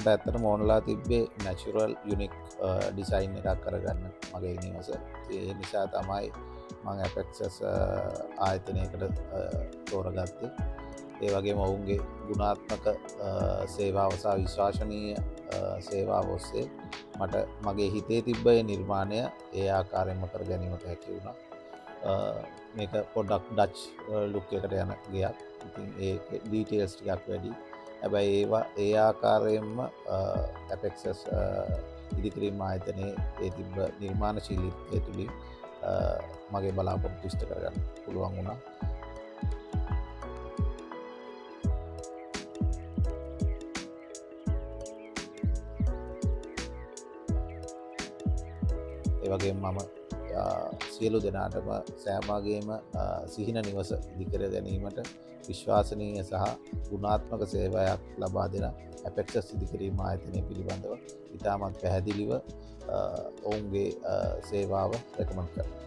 මට ඇත්තට මෝනලා තිබ්බේ නැචුරල් යුනික් ඩිසයින් එකක් කරගන්න මගේ නිවස. ඒ නිසා තමයි මං ඇපෙක්සස් ආයතනයකට තෝරගත්තේ. ඒ වගේම ඔවුන්ගේ ගුණාත්මක සේවාව සහ විශ්වාසනීය සේවාව ඔස්සේ මට මගේ හිතේ තිබ්බ නිර්මාණය ඒ ආකාරයෙන්ම කර ගැනීමට හැකි වුණා. මේක පොඩ්ඩක් ඩච් ලුක් එකට යන ගයක්. ඉතින් ඒ ඩීටේල්ස් ටිකක් වැඩි. හැබැයි ඒවා ඒ ආකාරයෙන්ම ඇපෙක්සස් ඉදිකිරීම ආයතනයේ ඒ තිබ්බ නිර්මාණශීලීත්වය තුළින් මගේ බලාපොරොත්තු ඉෂ්ට කරගන්න පුළුවන් වුණා. ඒ වගේම මම සියලු දෙනාටම සෑමගේම සිහින නිවස ඉදිකර ගැනීමට විශ්වාසනීය සහ ගුණාත්මක සේවයක් ලබා දෙන ඇපෙක්සස් ඉදිකිරීම ආයතනය පිළිබඳව ඉතාමත් පැහැදිලිව ඔවුන්ගේ සේවාව රෙකමන්ඩ් කරනවා.